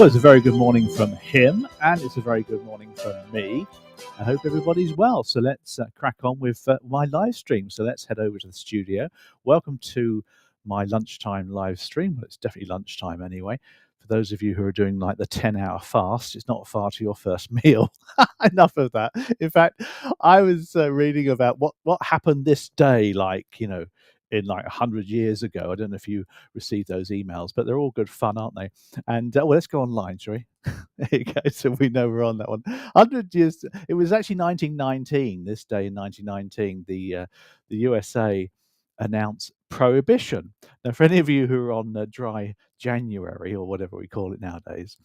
Well, it's a very good morning from him, and it's a very good morning from me. I hope everybody's well. So let's crack on with my live stream. So let's head over to the studio. Welcome to my lunchtime live stream. Well, it's definitely lunchtime anyway. For those of you who are doing like the 10-hour fast, it's not far to your first meal. Enough of that. In fact, I was reading about what happened this day, in like 100 years ago. I don't know if you received those emails, but they're all good fun, aren't they? And well, let's go online, shall we? There you go. So we know we're on that one. 100 years. It was actually 1919. This day in 1919, the USA announced prohibition. Now, for any of you who are on dry January or whatever we call it nowadays,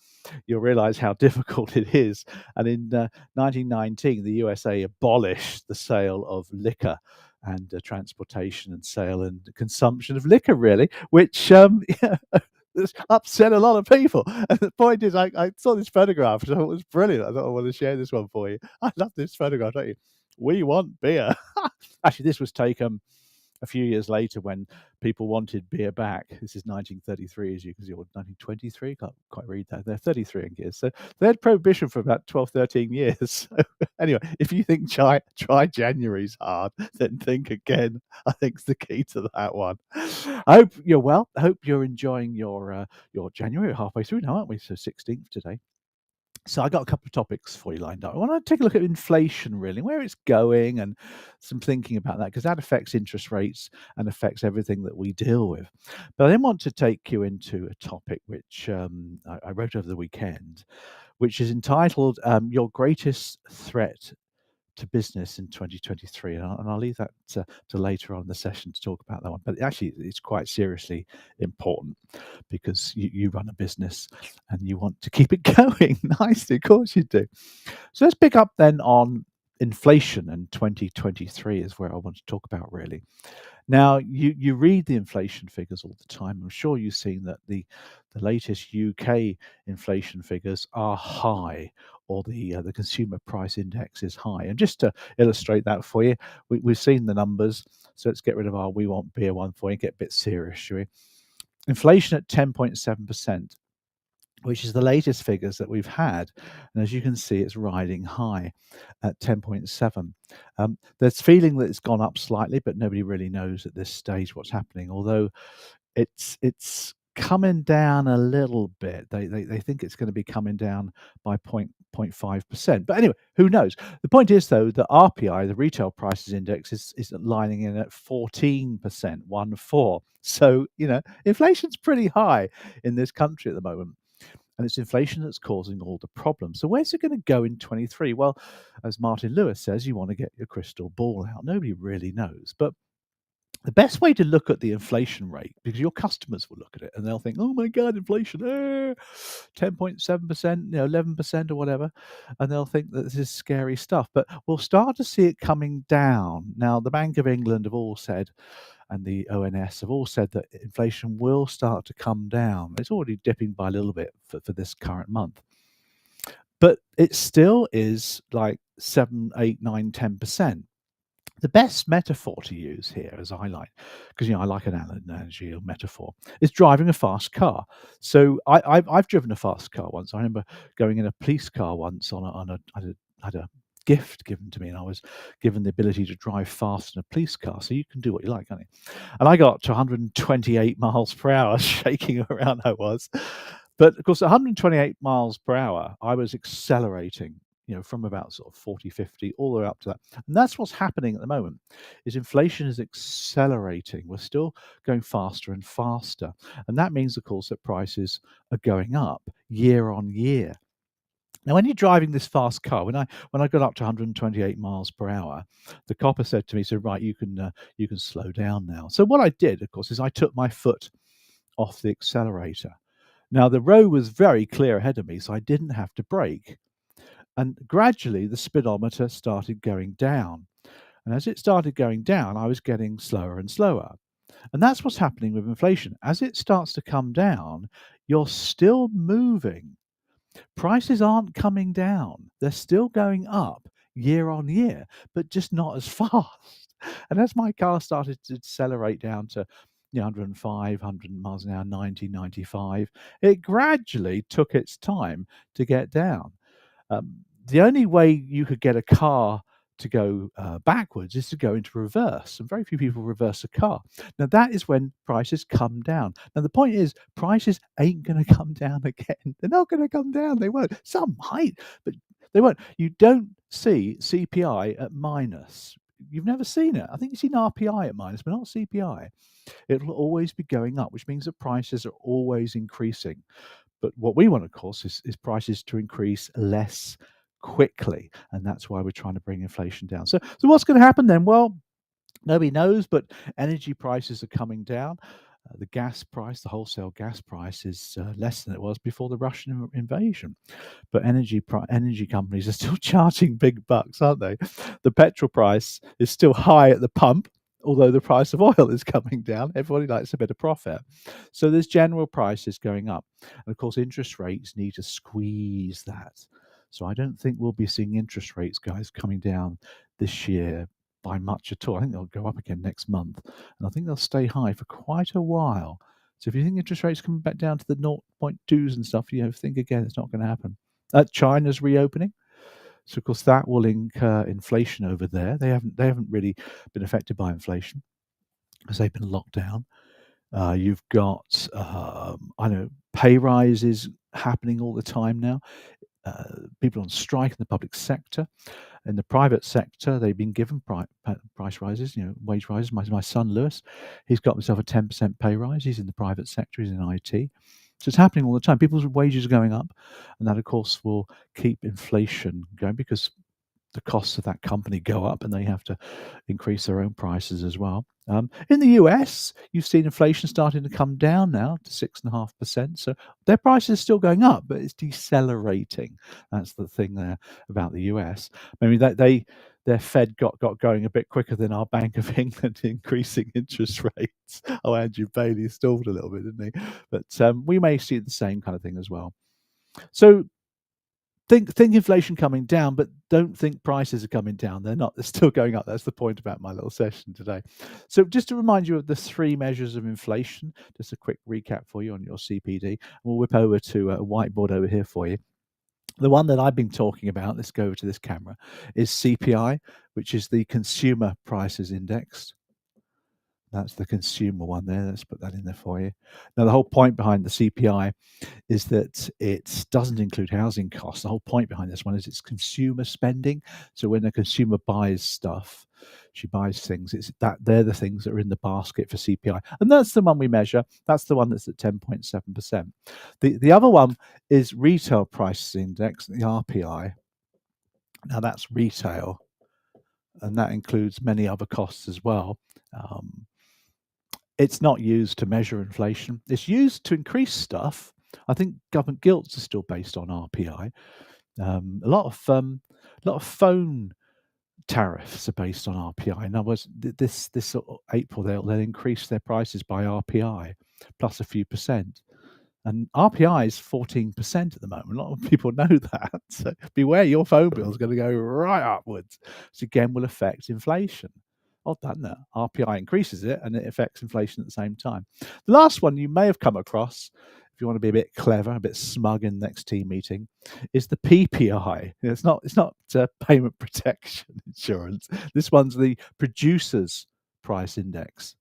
you'll realise how difficult it is. And in 1919, the USA abolished the sale of liquor and transportation and sale and consumption of liquor, really, which upset a lot of people. And the point is, I saw this photograph, and I thought it was brilliant. I thought I want to share this one for you. I love this photograph, don't you? We want beer. Actually, this was taken a few years later when people wanted beer back. This is 1933, as you can see, or 1923. Can't quite read that. They're 33 in years. So they had prohibition for about 12, 13 years. So anyway, if you think dry January's hard, then think again. I think it's the key to that one. I hope you're well. I hope you're enjoying your January. We're halfway through now, aren't we? So 16th today. So I got a couple of topics for you lined up. I want to take a look at inflation, really, where it's going, and some thinking about that, because that affects interest rates and affects everything that we deal with. But I then want to take you into a topic which I wrote over the weekend, which is entitled "Your Greatest Threat to Business in 2023," and I'll leave that to later on in the session to talk about that one. But actually, it's quite seriously important, because you run a business and you want to keep it going nicely. Of course you do. So let's pick up then on inflation, and 2023 is where I want to talk about, really. Now, you read the inflation figures all the time. I'm sure you've seen that the latest UK inflation figures are high, or the consumer price index is high. And just to illustrate that for you, we've seen the numbers. So let's get rid of our "we want beer" one for you, get a bit serious, shall we? Inflation at 10.7%, which is the latest figures that we've had. And as you can see, it's riding high at 10.7. There's feeling that it's gone up slightly, but nobody really knows at this stage what's happening, although it's coming down a little bit. They think it's going to be coming down by 0.5%. But anyway, who knows? The point is, though, the RPI, the retail prices index, is lining in at 14%, 1.4. So, inflation's pretty high in this country at the moment. And it's inflation that's causing all the problems. So where's it going to go in 23? Well, as Martin Lewis says, you want to get your crystal ball out. Nobody really knows. But the best way to look at the inflation rate, because your customers will look at it and they'll think, oh my God, inflation, 10.7%, 11% or whatever. And they'll think that this is scary stuff. But we'll start to see it coming down. Now, the Bank of England have all said, and the ONS have all said, that inflation will start to come down. It's already dipping by a little bit for this current month. But it still is like 7, 8, 9, 10%. The best metaphor to use here, as I like, because I like an analogy or metaphor, is driving a fast car. So I've driven a fast car once. I remember going in a police car once I had a gift given to me, and I was given the ability to drive fast in a police car. So you can do what you like, can't you? And I got to 128 miles per hour, shaking around I was. But of course, at 128 miles per hour, I was accelerating, from about sort of 40, 50, all the way up to that. And that's what's happening at the moment, is inflation is accelerating. We're still going faster and faster. And that means, of course, that prices are going up year on year. Now, when you're driving this fast car, when I got up to 128 miles per hour, the copper said to me, "So right, you can slow down now." So what I did, of course, is I took my foot off the accelerator. Now, the road was very clear ahead of me, so I didn't have to brake. And gradually, the speedometer started going down. And as it started going down, I was getting slower and slower. And that's what's happening with inflation. As it starts to come down, you're still moving. Prices aren't coming down. They're still going up year on year, but just not as fast. And as my car started to accelerate down to 105, 100 miles an hour, 90, 95. It gradually took its time to get down. The only way you could get a car to go backwards is to go into reverse, and very few people reverse a car. Now that is when prices come down. Now the point is, prices ain't going to come down again. They're not going to come down. They won't. Some might, but they won't. You don't see CPI at minus. You've never seen it. I think you've seen RPI at minus, but not CPI. It'll always be going up, which means that prices are always increasing. But what we want, of course, is prices to increase less quickly, and that's why we're trying to bring inflation down. So what's going to happen then? Well, nobody knows, but energy prices are coming down. The gas price, the wholesale gas price, is less than it was before the Russian invasion. But energy companies are still charging big bucks, aren't they? The petrol price is still high at the pump, although the price of oil is coming down. Everybody likes a bit of profit. So there's general prices going up. And of course, interest rates need to squeeze that. So I don't think we'll be seeing interest rates, guys, coming down this year by much at all. I think they'll go up again next month. And I think they'll stay high for quite a while. So if you think interest rates coming back down to the 0.2s and stuff, think again, it's not going to happen. China's reopening. So of course that will incur inflation over there. They haven't really been affected by inflation because they've been locked down. You've got pay rises happening all the time now. People on strike in the public sector. In the private sector, they've been given price rises, wage rises. My son Lewis, he's got himself a 10% pay rise. He's in the private sector. He's in IT. So it's happening all the time. People's wages are going up, and that, of course, will keep inflation going because the costs of that company go up and they have to increase their own prices as well. In the US, you've seen inflation starting to come down now to 6.5%. So their prices are still going up, but it's decelerating. That's the thing there about the US. Maybe their Fed got going a bit quicker than our Bank of England increasing interest rates. Oh, Andrew Bailey stalled a little bit, didn't he? But we may see the same kind of thing as well. So think inflation coming down, but don't think prices are coming down. They're not. They're still going up. That's the point about my little session today. So just to remind you of the three measures of inflation, just a quick recap for you on your CPD. We'll whip over to a whiteboard over here for you. The one that I've been talking about, let's go over to this camera, is CPI, which is the Consumer Prices Index. That's the consumer one there. Let's put that in there for you. Now, the whole point behind the CPI is that it doesn't include housing costs. The whole point behind this one is it's consumer spending. So when a consumer buys stuff, she buys things, it's that they're the things that are in the basket for CPI. And that's the one we measure. That's the one that's at 10.7%. The other one is Retail Prices Index, the RPI. Now that's retail, and that includes many other costs as well. It's not used to measure inflation. It's used to increase stuff. I think government gilts are still based on RPI. A lot of phone tariffs are based on RPI. In other words, this April they'll increase their prices by RPI plus a few percent. And RPI is 14% at the moment. A lot of people know that. So beware, your phone bill is going to go right upwards. Which again will affect inflation. Odd, doesn't it? RPI increases it and it affects inflation at the same time. The last one you may have come across, if you want to be a bit clever, a bit smug in the next team meeting, is the PPI. It's not payment protection insurance. This one's the Producers Price Index.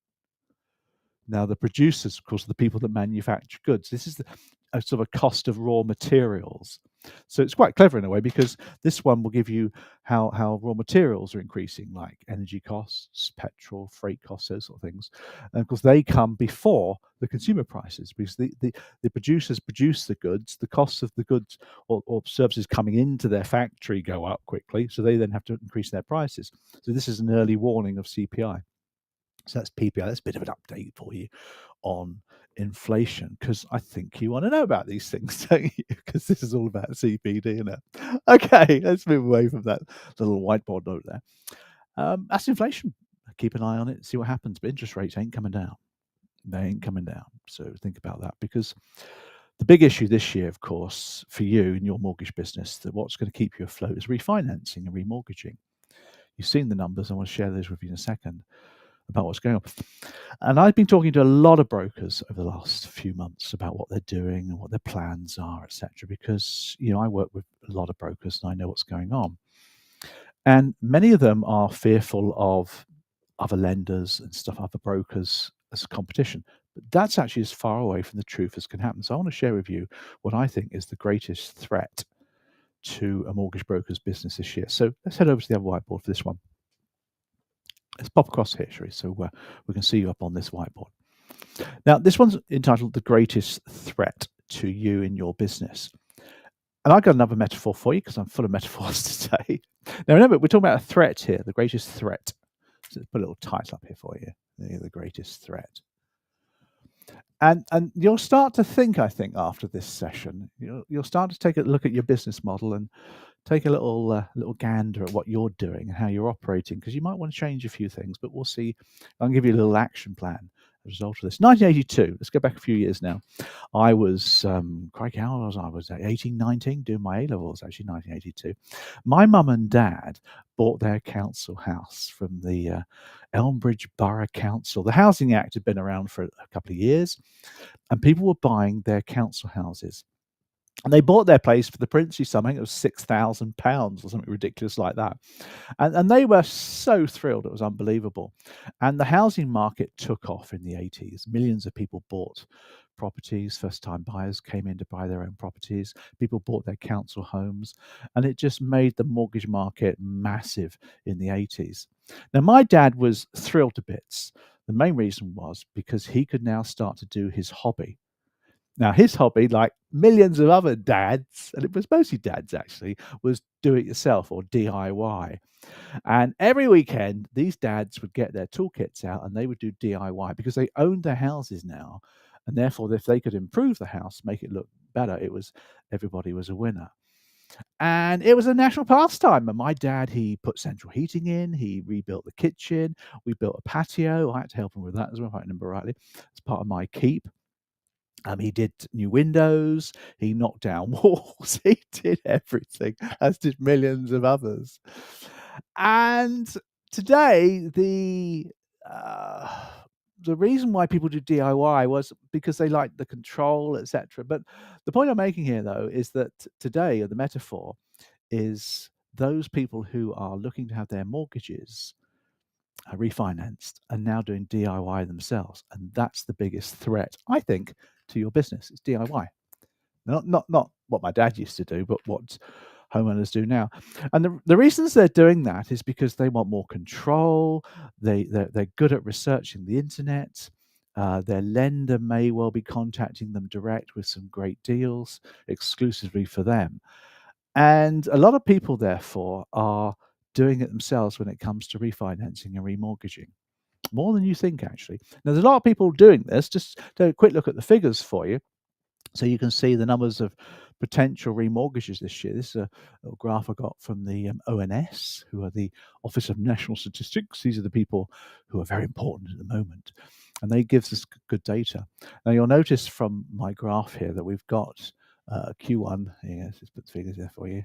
Now, the producers, of course, are the people that manufacture goods. This is a sort of cost of raw materials. So it's quite clever in a way because this one will give you how raw materials are increasing, like energy costs, petrol, freight costs, those sort of things. And of course, they come before the consumer prices because the producers produce the goods. The costs of the goods or services coming into their factory go up quickly, so they then have to increase their prices. So this is an early warning of CPI. So that's PPI. That's a bit of an update for you on inflation because I think you want to know about these things, don't you? Because this is all about CPD, isn't it? Okay, let's move away from that little whiteboard note there. That's inflation. Keep an eye on it, see what happens. But interest rates ain't coming down. They ain't coming down. So think about that because the big issue this year, of course, for you in your mortgage business, that what's going to keep you afloat is refinancing and remortgaging. You've seen the numbers. I want to share those with you in a second. about what's going on. And I've been talking to a lot of brokers over the last few months about what they're doing and what their plans are, etc. Because I work with a lot of brokers and I know what's going on. And many of them are fearful of other lenders and stuff, other brokers as a competition. But that's actually as far away from the truth as can happen. So I want to share with you what I think is the greatest threat to a mortgage broker's business this year. So let's head over to the other whiteboard for this one. Let's pop across here, shall we? So we can see you up on this whiteboard. Now, this one's entitled The Greatest Threat to You in Your Business. And I've got another metaphor for you because I'm full of metaphors today. Now, remember, we're talking about a threat here, the greatest threat. So let's put a little title up here for you, the greatest threat. And you'll start to think, I think, after this session, you'll start to take a look at your business model and take a little gander at what you're doing and how you're operating, because you might want to change a few things, but we'll see. I'll give you a little action plan as a result of this. 1982, let's go back a few years now. I was, crikey, how old was I? I was 18, 19, doing my A-levels, actually, 1982. My mum and dad bought their council house from the Elmbridge Borough Council. The Housing Act had been around for a couple of years, and people were buying their council houses. And they bought their place for the princely sum. I think it was £6,000 or something ridiculous like that. And they were so thrilled. It was unbelievable. And the housing market took off in the 80s. Millions of people bought properties. First-time buyers came in to buy their own properties. People bought their council homes. And it just made the mortgage market massive in the 80s. Now, my dad was thrilled to bits. The main reason was because he could now start to do his hobby. Now, his hobby, like millions of other dads, and it was mostly dads actually, was do it yourself or DIY. And every weekend, these dads would get their toolkits out and they would do DIY because they owned their houses now. And therefore, if they could improve the house, make it look better, everybody was a winner. And it was a national pastime. And my dad, he put central heating in, he rebuilt the kitchen, we built a patio. I had to help him with that as well, if I remember rightly. It's part of my keep. He did new windows, he knocked down walls, he did everything, as did millions of others. And today, the reason why people do DIY was because they like the control, etc. But the point I'm making here, though, is that today, the metaphor is those people who are looking to have their mortgages refinanced and now doing DIY themselves. And that's the biggest threat, I think, to your business. It's DIY. Not what my dad used to do, but what homeowners do now. And the reasons they're doing that is because they want more control. They're good at researching the internet. Their lender may well be contacting them direct with some great deals exclusively for them. And a lot of people, therefore, are doing it themselves when it comes to refinancing and remortgaging. More than you think, actually. Now, there's a lot of people doing this. Just take a quick look at the figures for you so you can see the numbers of potential remortgages this year. This is a little graph I got from the ONS, who are the Office of National Statistics. These are the people who are very important at the moment. And they give us good data. Now, you'll notice from my graph here that we've got Q1. Yes, let's put the figures there for you.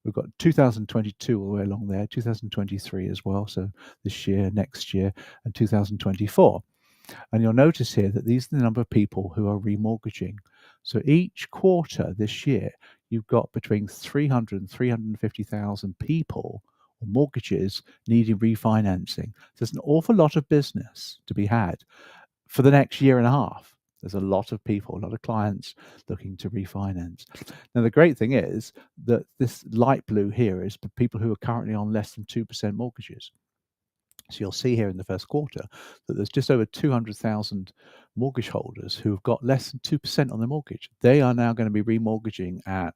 We've got 2022 all the way along there, 2023 as well, so this year, next year, and 2024. And you'll notice here that these are the number of people who are remortgaging. So each quarter this year, you've got between 300 and 350,000 people or mortgages needing refinancing. So there's an awful lot of business to be had for the next year and a half. There's a lot of people, a lot of clients looking to refinance. Now, the great thing is that this light blue here is for people who are currently on less than 2% mortgages. So you'll see here in the first quarter that there's just over 200,000 mortgage holders who have got less than 2% on their mortgage. They are now going to be remortgaging at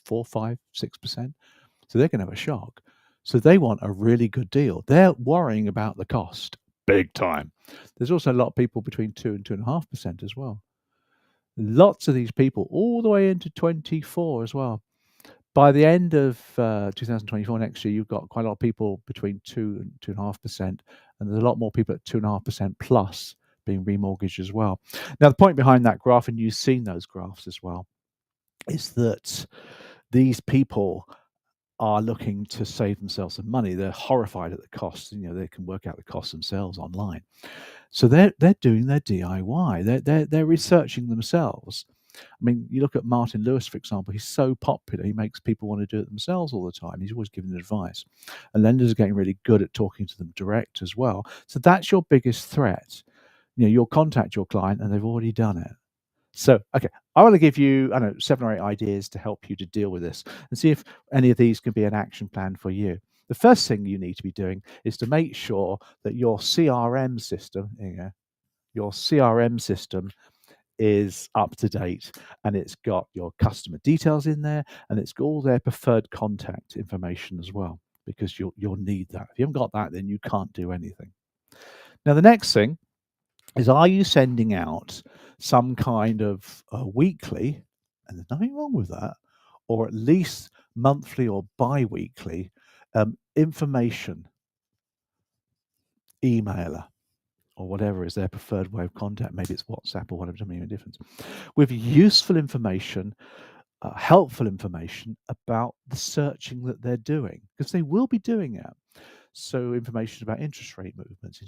4, 5, 6%. So they're going to have a shock. So they want a really good deal. They're worrying about the cost. Big time. There's also a lot of people between 2 and 2.5% as well. Lots of these people all the way into 24 as well. By the end of 2024 next year, you've got quite a lot of people between 2 and 2.5%, and there's a lot more people at 2.5% plus being remortgaged as well. Now, the point behind that graph, and you've seen those graphs as well, is that these people are looking to save themselves some money. They're horrified at the costs. They can work out the costs themselves online. So they're doing their DIY. They're researching themselves. I mean, you look at Martin Lewis, for example. He's so popular. He makes people want to do it themselves all the time. He's always giving advice. And lenders are getting really good at talking to them direct as well. So that's your biggest threat. You'll contact your client and they've already done it. So, okay, I want to give you, 7 or 8 ideas to help you to deal with this and see if any of these can be an action plan for you. The first thing you need to be doing is to make sure that your CRM system, is up to date, and it's got your customer details in there, and it's got all their preferred contact information as well, because you'll need that. If you haven't got that, then you can't do anything. Now, the next thing is, are you sending out some kind of weekly, and there's nothing wrong with that, or at least monthly or bi-weekly information emailer, or whatever is their preferred way of contact? Maybe it's WhatsApp or whatever, doesn't make any difference, with useful information, helpful information about the searching that they're doing, because they will be doing it. So information about interest rate movements,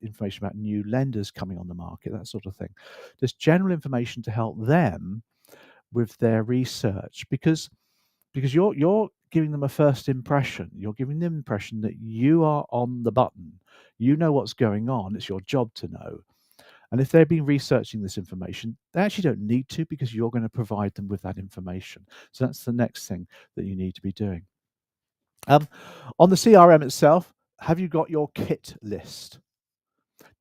information about new lenders coming on the market, that sort of thing. Just general information to help them with their research, because you're giving them a first impression. You're giving them the impression that you are on the button. You know what's going on. It's your job to know. And if they've been researching this information, they actually don't need to, because you're going to provide them with that information. So that's the next thing that you need to be doing. On the CRM itself, have you got your KIT list?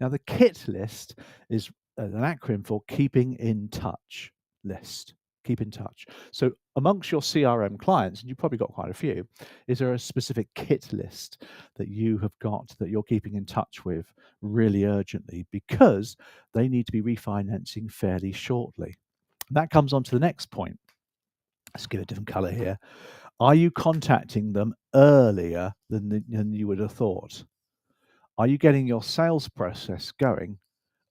Now, the KIT list is an acronym for Keeping in Touch list. Keep in touch. So amongst your CRM clients, and you've probably got quite a few, is there a specific KIT list that you have got that you're keeping in touch with really urgently, because they need to be refinancing fairly shortly? And that comes on to the next point. Let's give a different color here. Are you contacting them earlier than you would have thought? Are you getting your sales process going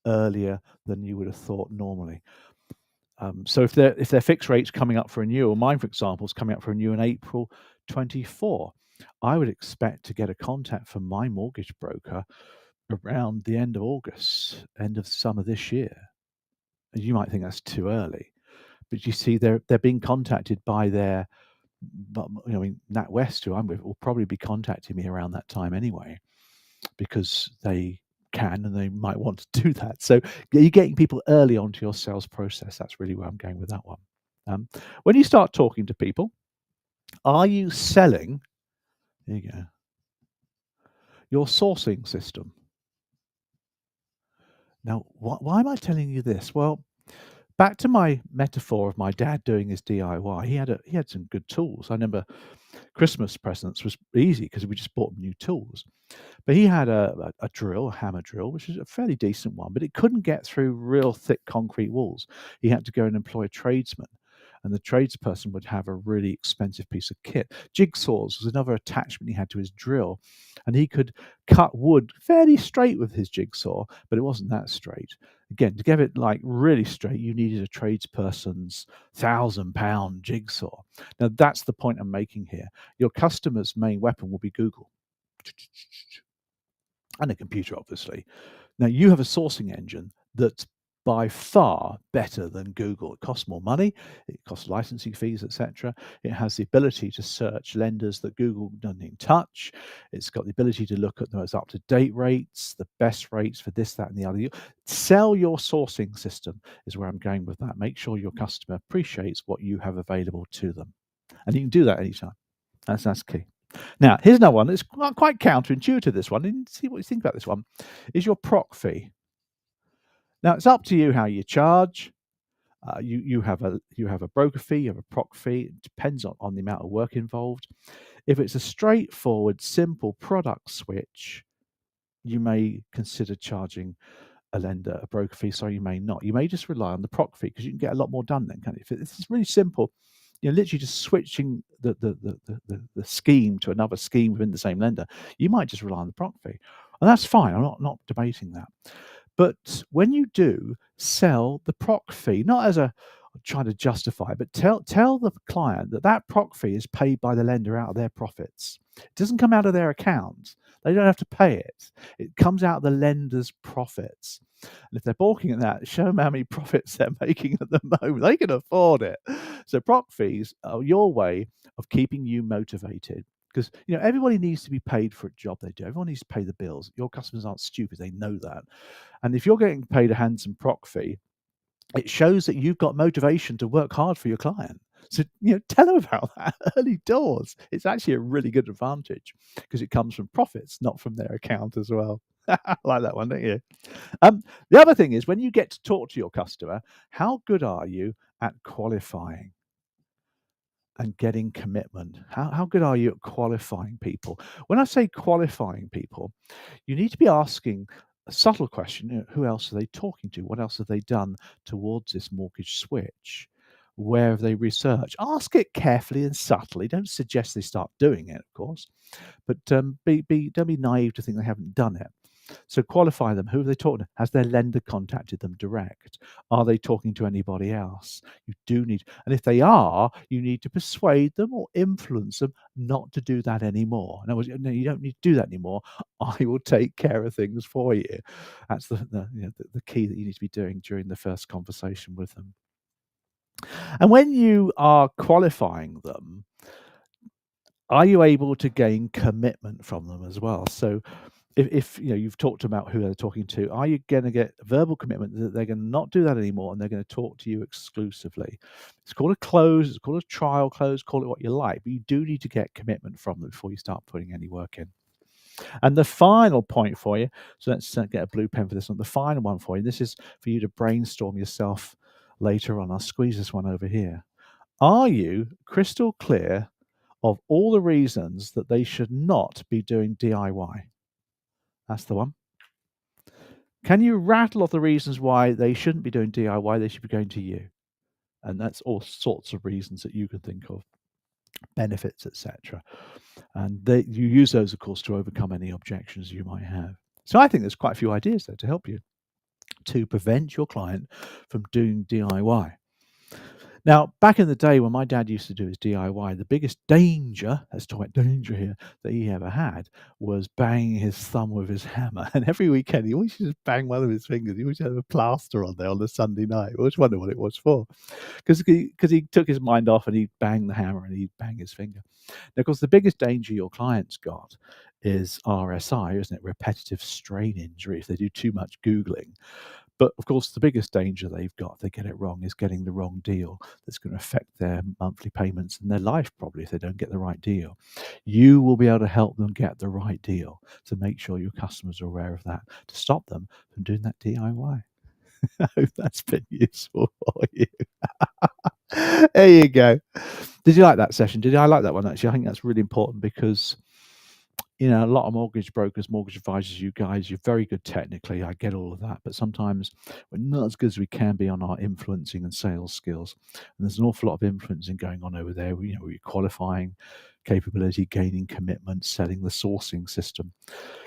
earlier than you would have thought normally? So if their fixed rate's coming up for renewal, mine, for example, is coming up for renewal in April 24, I would expect to get a contact from my mortgage broker around the end of August, end of summer this year. And you might think that's too early, but you see, they're being contacted by their, NatWest, who I'm with, will probably be contacting me around that time anyway, because they can and they might want to do that. So you're getting people early onto your sales process. That's really where I'm going with that one. When you start talking to people, are you selling, there you go, your sourcing system? Now, why am I telling you this? Well, back to my metaphor of my dad doing his DIY. He had some good tools. I remember Christmas presents was easy because we just bought him new tools. But he had a drill, a hammer drill, which is a fairly decent one, but it couldn't get through real thick concrete walls. He had to go and employ a tradesman, and the tradesperson would have a really expensive piece of kit. Jigsaws was another attachment he had to his drill, and he could cut wood fairly straight with his jigsaw, but it wasn't that straight. Again, to get it like really straight, you needed a tradesperson's £1,000 jigsaw. Now, that's the point I'm making here. Your customer's main weapon will be Google and a computer, obviously. Now, you have a sourcing engine that's by far better than Google. It costs more money, it costs licensing fees, etc. It has the ability to search lenders that Google doesn't even touch. It's got the ability to look at the most up-to-date rates, the best rates for this, that, and the other. Sell your sourcing system is where I'm going with that. Make sure your customer appreciates what you have available to them. And you can do that anytime. That's key. Now, here's another one. It's quite counterintuitive, this one. And see what you think about this one. Is your proc fee. Now, it's up to you how you charge. You have a broker fee, you have a proc fee. It depends on the amount of work involved. If it's a straightforward, simple product switch, you may consider charging a lender a broker fee. So you may not. You may just rely on the proc fee, because you can get a lot more done then, can't you? If it's really simple, you're literally just switching the scheme to another scheme within the same lender, you might just rely on the proc fee. And that's fine. I'm not debating that. But when you do, sell the proc fee, not as a, trying to justify, but tell the client that that proc fee is paid by the lender out of their profits. It doesn't come out of their account. They don't have to pay it. It comes out of the lender's profits. And if they're balking at that, show them how many profits they're making at the moment. They can afford it. So proc fees are your way of keeping you motivated. Because everybody needs to be paid for a job they do. Everyone needs to pay the bills. Your customers aren't stupid; they know that. And if you're getting paid a handsome proc fee, it shows that you've got motivation to work hard for your client. So, tell them about that early doors. It's actually a really good advantage because it comes from profits, not from their account as well. I like that one, don't you? The other thing is when you get to talk to your customer, how good are you at qualifying and getting commitment? How good are you at qualifying people? When I say qualifying people, you need to be asking a subtle question, who else are they talking to? What else have they done towards this mortgage switch? Where have they researched? Ask it carefully and subtly. Don't suggest they start doing it, of course, but don't be naive to think they haven't done it. So qualify them. Who are they talking to? Has their lender contacted them direct? Are they talking to anybody else? You do need, and if they are, you need to persuade them or influence them not to do that anymore. In other words, no, you don't need to do that anymore. I will take care of things for you. That's the key that you need to be doing during the first conversation with them. And when you are qualifying them, are you able to gain commitment from them as well? So if you've talked about who they're talking to, are you going to get verbal commitment that they're going to not do that anymore and they're going to talk to you exclusively? It's called a close, it's called a trial close, call it what you like, but you do need to get commitment from them before you start putting any work in. And the final point for you, so let's get a blue pen for this one. The final one for you, this is for you to brainstorm yourself later on. I'll squeeze this one over here. Are you crystal clear of all the reasons that they should not be doing DIY? That's the one. Can you rattle off the reasons why they shouldn't be doing DIY, they should be going to you? And that's all sorts of reasons that you can think of, benefits, etc. And you use those, of course, to overcome any objections you might have. So I think there's quite a few ideas there to help you to prevent your client from doing DIY. Now, back in the day when my dad used to do his DIY, the biggest danger, let's talk about danger here, that he ever had was banging his thumb with his hammer. And every weekend, he always used to bang one of his fingers. He always had a plaster on there on a Sunday night. I always wondered what it was for. Because he took his mind off and he'd bang the hammer and he'd bang his finger. Now, of course, the biggest danger your client's got is RSI, isn't it? Repetitive strain injury, if they do too much Googling. But of course, the biggest danger they've got if they get it wrong is getting the wrong deal that's going to affect their monthly payments and their life probably if they don't get the right deal. You will be able to help them get the right deal to make sure your customers are aware of that, to stop them from doing that DIY. I hope that's been useful for you. There you go. Did you like that session? I like that one, actually. I think that's really important because a lot of mortgage brokers, mortgage advisors, you guys, you're very good technically. I get all of that. But sometimes we're not as good as we can be on our influencing and sales skills. And there's an awful lot of influencing going on over there. We're qualifying capability, gaining commitment, setting the sourcing system,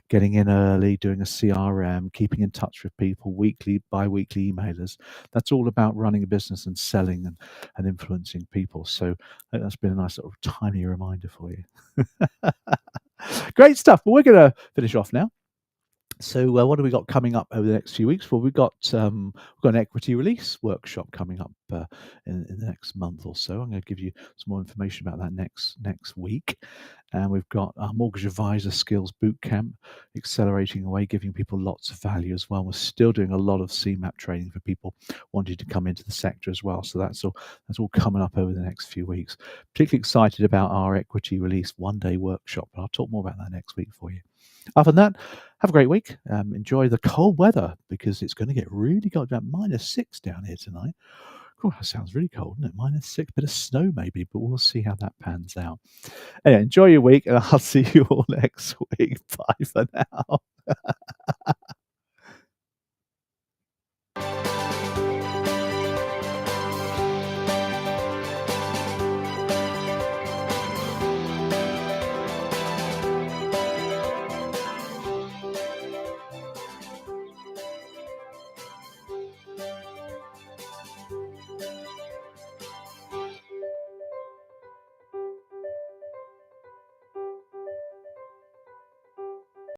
getting in early, doing a CRM, keeping in touch with people, weekly, bi-weekly emailers. That's all about running a business and selling and influencing people. So I think that's been a nice sort of tiny reminder for you. Great stuff. Well, we're going to finish off now. So what have we got coming up over the next few weeks? Well, we've got an equity release workshop coming up in the next month or so. I'm going to give you some more information about that next week. And we've got our Mortgage Advisor Skills Bootcamp, accelerating away, giving people lots of value as well. We're still doing a lot of CMAP training for people wanting to come into the sector as well. So that's all coming up over the next few weeks. Particularly excited about our equity release one-day workshop. But I'll talk more about that next week for you. Other than that, have a great week. Enjoy the cold weather because it's going to get really cold. About -6 down here tonight. Oh, that sounds really cold, isn't it? -6, bit of snow maybe, but we'll see how that pans out. Anyway, enjoy your week and I'll see you all next week. Bye for now.